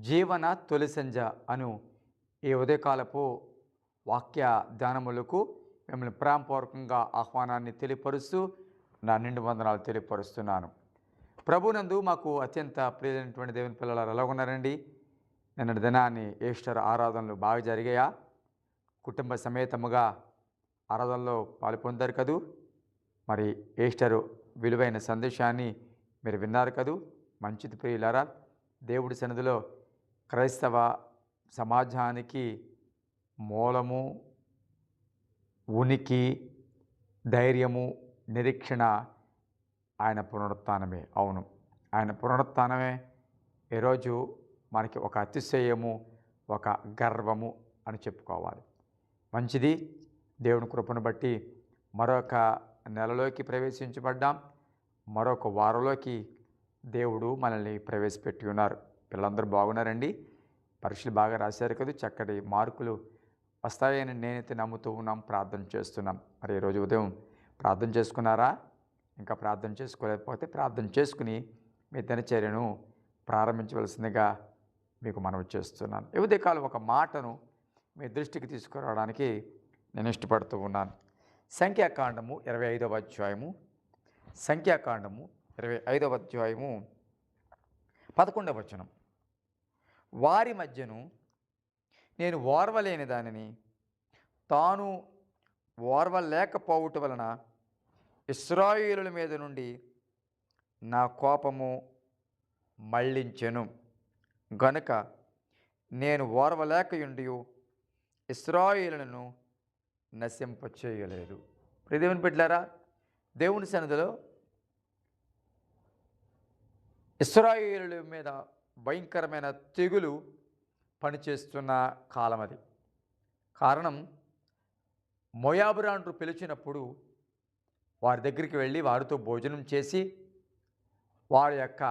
జీవన తొలి సంజ అను ఈ ఉదయకాలపు వాక్య ధ్యానములకు మిమ్మల్ని ప్రేమపూర్వకంగా ఆహ్వానాన్ని తెలియపరుస్తూ నా నిండు వందనాలు తెలియపరుస్తున్నాను. ప్రభునందు మాకు అత్యంత ప్రియమైనటువంటి దేవుని పిల్లలు ఎలా ఉన్నారండి? నిన్నటి దినాన్ని ఈస్టర్ ఆరాధనలు బాగా జరిగాయా? కుటుంబ సమేతముగా ఆరాధనలో పాల్పొందారు కదూ. మరి ఈస్టరు విలువైన సందేశాన్ని మీరు విన్నారు కదూ. మంచిది ప్రియులారా, దేవుడి సన్నిధిలో క్రైస్తవ సమాజానికి మూలము, ఉనికి, ధైర్యము, నిరీక్షణ ఆయన పునరుత్థానమే. అవును, ఆయన పునరుత్థానమే ఈరోజు మనకి ఒక అతిశయము, ఒక గర్వము అని చెప్పుకోవాలి. మంచిది, దేవుని కృపను బట్టి మరొక నెలలోకి ప్రవేశించబడ్డాం. మరొక వారంలోకి దేవుడు మనల్ని ప్రవేశపెట్టి ఉన్నారు. పిల్లలందరూ బాగున్నారండి? పరీక్షలు బాగా రాశారు కదా, చక్కటి మార్కులు వస్తాయని నేనైతే నమ్ముతూ ఉన్నాం, ప్రార్థన చేస్తున్నాం. మరి ఈరోజు ఉదయం ప్రార్థన చేసుకున్నారా? ఇంకా ప్రార్థన చేసుకోలేకపోతే ప్రార్థన చేసుకుని మీ దినచర్యను ప్రారంభించవలసిందిగా మీకు మనవి చేస్తున్నాను. ఈ ఉదయకాలం ఒక మాటను మీ దృష్టికి తీసుకురావడానికి నేను ఇష్టపడుతూ ఉన్నాను. సంఖ్యాకాండము 25వ అధ్యాయము, సంఖ్యాకాండము 25వ అధ్యాయము 11వ వచనం. వారి మధ్యను నేను ఓర్వలేని దానిని తాను ఓర్వలేకపోవుట వలన ఇశ్రాయేలుల మీద నుండి నా కోపము మళ్ళించెను గనుక నేను ఓర్వలేకయుండి ఇశ్రాయేలులను నశింపచేయలేదు. దేవుని బిడ్డలారా, దేవుని సన్నిధిలో ఇశ్రాయేలుల మీద భయంకరమైన తెగులు పనిచేస్తున్న కాలం అది. కారణం, మోయాబురాండ్రు పిలిచినప్పుడు వారి దగ్గరికి వెళ్ళి వారితో భోజనం చేసి వారి యొక్క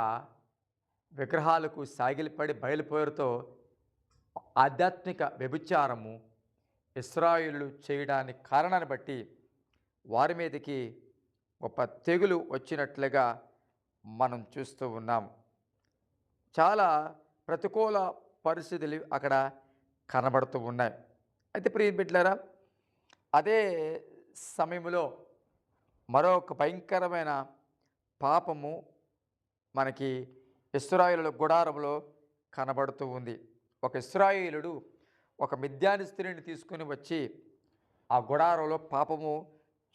విగ్రహాలకు సాగిలిపడి బయలుపోరుతో ఆధ్యాత్మిక వ్యభిచారము ఇశ్రాయేలు చేయడానికి కారణాన్ని బట్టి వారి మీదకి గొప్ప తెగులు వచ్చినట్లుగా మనం చూస్తూ ఉన్నాం. చాలా ప్రతికూల పరిస్థితులు అక్కడ కనబడుతూ ఉన్నాయి. అయితే ప్రియ బిడ్డలారా, అదే సమయంలో మరొక భయంకరమైన పాపము మనకి ఇశ్రాయేలుల గుడారంలో కనబడుతూ ఉంది. ఒక ఇశ్రాయేలుడు ఒక మిద్యాని స్త్రీని తీసుకుని వచ్చి ఆ గుడారంలో పాపము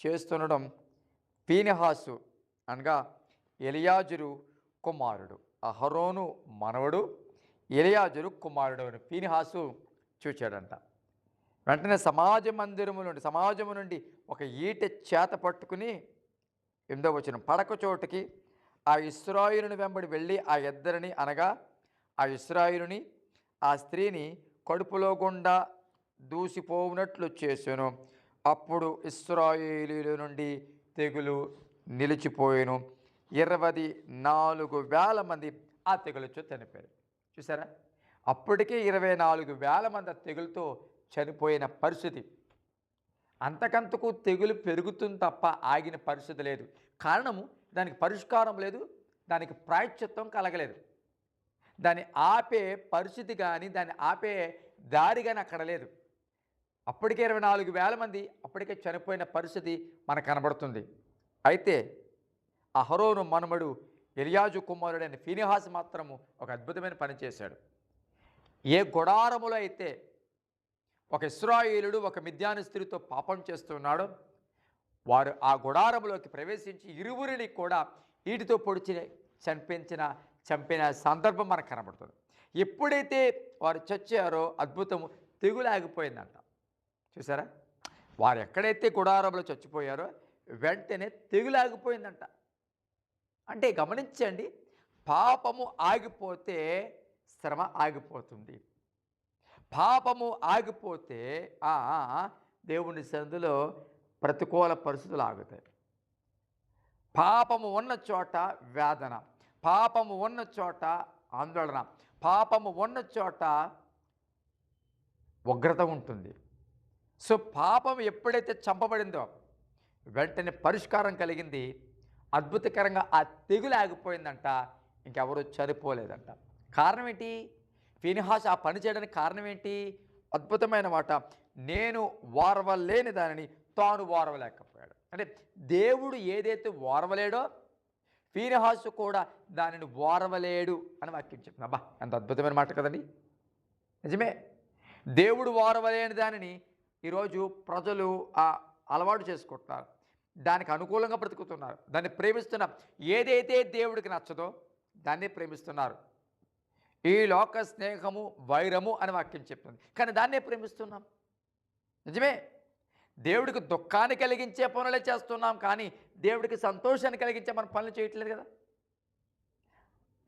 చేస్తుండడం ఫీనెహాసు అనగా ఎలియాజరు కుమారుడు, అహరోను మనవడు ఎలియాజరు కుమారుడు అని ఫీనెహాసు చూచాడంట. వెంటనే సమాజము నుండి ఒక ఈటె చేత పట్టుకుని 8వ వచనం, పడక చోటుకి ఆ ఇశ్రాయేలుని వెంబడి వెళ్ళి ఆ ఇద్దరిని అనగా ఆ ఇశ్రాయేలుని ఆ స్త్రీని కడుపులో గుండా దూసిపోవునట్లు చేసెను. అప్పుడు ఇశ్రాయేలీయుల నుండి తెగులు నిలిచిపోయాను. 24,000 మంది ఆ తెగులుతో చనిపోయారు. చూసారా, అప్పటికే 24,000 మంది ఆ తెగులతో చనిపోయిన పరిస్థితి. అంతకంతకు తెగులు పెరుగుతుంది తప్ప ఆగిన పరిస్థితి లేదు. కారణము, దానికి పరిష్కారం లేదు, దానికి ప్రాయశ్చిత్తం కలగలేదు. దాన్ని ఆపే పరిస్థితి కానీ, దాన్ని ఆపే దారి కానీ అక్కడ లేదు. అప్పటికే 24,000 మంది అప్పటికే చనిపోయిన పరిస్థితి మనకు కనబడుతుంది. అయితే అహరోను మనుమడు ఎలియాజు కుమారుడైన ఫీనెహాసు మాత్రము ఒక అద్భుతమైన పని చేశాడు. ఏ గుడారములో అయితే ఒక ఇశ్రాయేలుడు ఒక మిద్యాను స్త్రీతో పాపం చేస్తున్నాడో వారు ఆ గుడారములోకి ప్రవేశించి ఇరువురిని కూడా ఈటితో పొడిచి చంపిన సందర్భం మనకు కనబడుతుంది. ఎప్పుడైతే వారు చచ్చారో అద్భుతము, తెగులు ఆగిపోయిందంట. చూసారా, వారు ఎక్కడైతే గుడారంలో చచ్చిపోయారో వెంటనే తెగులు ఆగిపోయిందంట. అంటే గమనించండి, పాపము ఆగిపోతే శ్రమ ఆగిపోతుంది. పాపము ఆగిపోతే దేవుని సన్నిధిలో ప్రతికూల పరిస్థితులు ఆగుతాయి. పాపము ఉన్న చోట వేదన, పాపము ఉన్న చోట ఆందోళన, పాపము ఉన్న చోట ఉగ్రత ఉంటుంది. సో పాపం ఎప్పుడైతే చంపబడిందో వెంటనే పరిష్కారం కలిగింది. అద్భుతకరంగా ఆ తెగులు ఆగిపోయిందంట. ఇంకెవరూ చనిపోలేదంట. కారణం ఏంటి? ఫీనిహాసు ఆ పని చేయడానికి కారణం ఏంటి? అద్భుతమైన మాట. నేను ఓర్వలేని దానిని తాను ఓర్వలేకపోయాడు. అంటే దేవుడు ఏదైతే ఓర్వలేడో ఫీనిహాసు కూడా దానిని ఓర్వలేడు అని వాక్యం చెప్తుంది. అబ్బా! ఎంత అద్భుతమైన మాట కదండి. నిజమే. దేవుడు ఓర్వలేని దానిని ఈరోజు ప్రజలు అలవాటు చేసుకుంటున్నారు. దానికి అనుకూలంగా బ్రతుకుతున్నారు. దాన్ని ప్రేమిస్తున్నారు. ఏదైతే దేవుడికి నచ్చదో దాన్ని ప్రేమిస్తున్నారు. ఈ లోక స్నేహము వైరము అని వాక్యం చెప్తుంది. కానీ దాన్నే ప్రేమిస్తున్నాం. నిజమే. దేవుడికి దుఃఖాన్ని కలిగించే పనులే చేస్తున్నాం, కానీ దేవుడికి సంతోషాన్ని కలిగించే మన పనులు చేయట్లేదు కదా.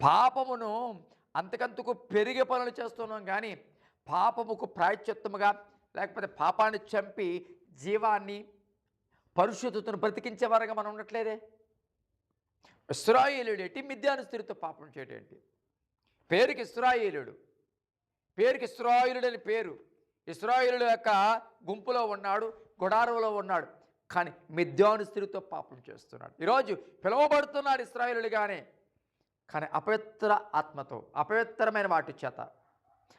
పాపమును అంతకంతకు పెరిగే పనులు చేస్తున్నాం, కానీ పాపముకు ప్రాయశ్చిత్తముగా లేకపోతే పాపాన్ని చంపి జీవాన్ని పరిశుద్ధతను బ్రతికించే వారంగా మనం ఉండట్లేదే. ఇశ్రాయేలుడేంటి, మిద్యాను స్త్రీతో పాపం చేయటేంటి? పేరుకి ఇశ్రాయేలుడు, పేరుకి ఇశ్రాయేలుడని పేరు. ఇశ్రాయేలుడు యొక్క గుంపులో ఉన్నాడు, గుడారంలో ఉన్నాడు, కానీ మిద్యాను స్త్రీతో పాపం చేస్తున్నాడు. ఈరోజు పిలువబడుతున్నాడు ఇశ్రాయేలుడిగానే, కానీ అపవిత్ర ఆత్మతో అపవిత్రమైన వాటి చేత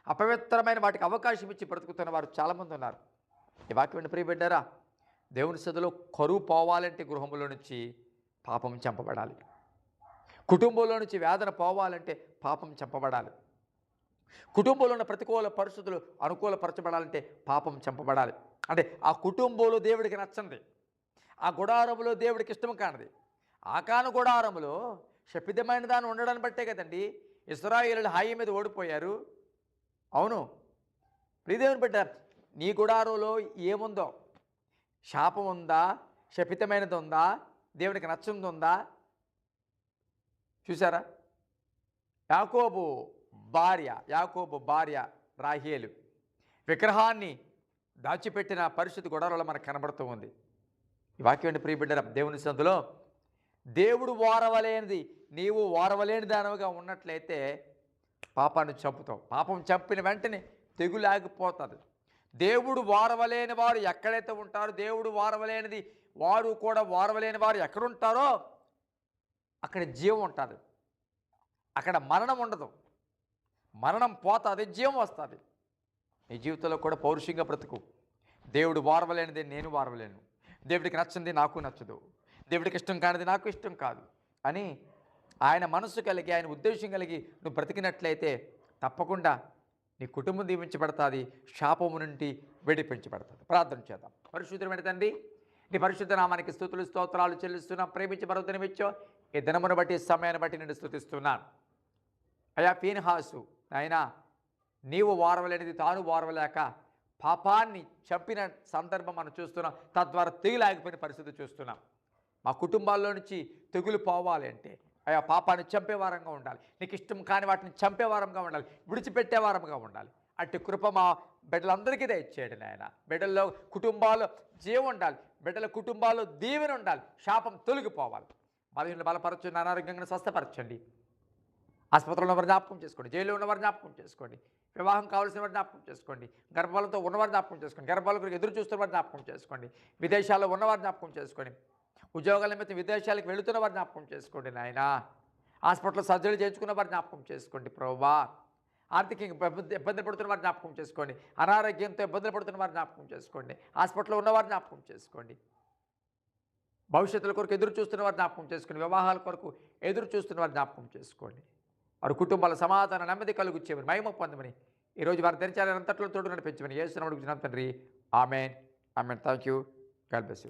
అపవిత్రమైన వాటికి అవకాశం ఇచ్చి బ్రతుకుతున్న వారు చాలామంది ఉన్నారు. ఈ వాక్యం ప్రియబిడ్డారా, దేవుని సన్నిధిలో కరువు పోవాలంటే గృహంలో నుంచి పాపం చంపబడాలి. కుటుంబంలో నుంచి వేదన పోవాలంటే పాపం చంపబడాలి. కుటుంబంలో ఉన్న ప్రతికూల పరిస్థితులు అనుకూలపరచబడాలంటే పాపం చంపబడాలి. అంటే ఆ కుటుంబంలో దేవుడికి నచ్చంది, ఆ గుడారములో దేవుడికి ఇష్టం కానిది, ఆకాను గుడారములో శపితమైన దాన్ని ఉండడాన్ని బట్టే కదండి ఇశ్రాయేలులు హాయి మీద ఓడిపోయారు. అవును ప్రియదేవుని బిడ్డ, నీ గుడారంలో ఏముందో, శాపం ఉందా, శపితమైనది ఉందా, దేవుడికి నచ్చింది ఉందా? చూసారా? యాకోబు భార్య రాహేలు విగ్రహాన్ని దాచిపెట్టిన పరిస్థితి గుడారంలో మనకు కనబడుతూ ఉంది. ఈ వాక్యం ప్రియబిడ్డరా, దేవుని సందులో దేవుడు ఓర్వలేనిది నీవు ఓర్వలేని దానివిగా ఉన్నట్లయితే పాపాన్ని చంపుతావు. పాపం చంపిన వెంటనే తెగులు ఆగిపోతుంది. దేవుడు ఓర్వలేని వారు ఎక్కడైతే ఉంటారో, దేవుడు ఓర్వలేనిది వారు కూడా ఓర్వలేని వారు ఎక్కడుంటారో అక్కడ జీవం ఉంటుంది, అక్కడ మరణం ఉండదు. మరణం పోతుంది, జీవం వస్తుంది. నీ జీవితంలో కూడా పౌరుషంగా బ్రతుకు. దేవుడు ఓర్వలేనిది నేను ఓర్వలేను, దేవుడికి నచ్చింది నాకు నచ్చదు, దేవుడికి ఇష్టం కానిది నాకు ఇష్టం కాదు అని ఆయన మనసు కలిగి, ఆయన ఉద్దేశం కలిగి నువ్వు బ్రతికినట్లయితే తప్పకుండా నీ కుటుంబం దీవించబడుతుంది, శాపము నుండి విడిపించబడుతుంది. ప్రార్థన చేద్దాం. పరిశుద్ధమైన తండ్రి, నీ పరిశుద్ధ నామానికి స్తుతులు స్తోత్రాలు చెల్లిస్తున్నాం. ప్రేమించి మరొకనిమిచ్చో ఈ దినమును బట్టి సమయాన్ని బట్టి నేను స్తుతిస్తున్నాను. అయా ఫీనిహాసు ఆయన నీవు ఓర్వలేనిది తాను ఓర్వలేక పాపాన్ని చంపిన సందర్భం మనం చూస్తున్నాం. తద్వారా తెగులాగిపోయిన పరిస్థితి చూస్తున్నాం. మా కుటుంబాల్లో నుంచి తెగులు పోవాలి అంటే అయా పాపాన్ని చంపేవారంగా ఉండాలి, నీకు ఇష్టం కాని వాటిని చంపేవారంగా ఉండాలి, విడిచిపెట్టేవారంగా ఉండాలి. అట్టి కృప మా బిడ్డలందరికీ దయచేయండి నాయన. బిడ్డల్లో కుటుంబాల్లో జీవం ఉండాలి, బిడ్డల కుటుంబాల్లో దీవెన ఉండాలి, శాపం తొలగిపోవాలి. బలహీనలు బలపరచండి, అనారోగ్యంగా స్వస్థపరచండి. ఆసుపత్రిలో ఉన్నవారు జ్ఞాపకం చేసుకోండి, జైల్లో ఉన్నవారు జ్ఞాపకం చేసుకోండి, వివాహం కావాల్సిన వారు జ్ఞాపకం చేసుకోండి, గర్భాలతో ఉన్నవారు జ్ఞాపకం చేసుకోండి, గర్భాల గురించి ఎదురు చూస్తున్న వారు జ్ఞాపకం చేసుకోండి, విదేశాల్లో ఉన్నవారు జ్ఞాపకం చేసుకోండి, ఉద్యోగాల నిమిత్తం విదేశాలకు వెళుతున్న వారు జ్ఞాపకం చేసుకోండి నాయన. హాస్పిటల్లో సర్జరీ చేయించుకున్న వారు జ్ఞాపకం చేసుకోండి ప్రభువా. ఆర్థికంగా ఇబ్బంది పడుతున్న వారు జ్ఞాపకం చేసుకోండి, అనారోగ్యంతో ఇబ్బందులు పడుతున్న వారు జ్ఞాపకం చేసుకోండి, హాస్పిటల్లో ఉన్నవారు జ్ఞాపకం చేసుకోండి, భవిష్యత్తుల కొరకు ఎదురు చూస్తున్న వారు జ్ఞాపకం చేసుకోండి, వివాహాల కొరకు ఎదురు చూస్తున్న వారు జ్ఞాపకం చేసుకోండి. వారి కుటుంబాల సమాధాన నెమ్మది కలుగుచ్చేమని, మహిమ పొందమని, ఈరోజు వారి తెరిచాలని అంతట్లో తోడు నడిపించమని యేసు నామమున తండ్రి. Amen. Amen. Thank you. God bless you.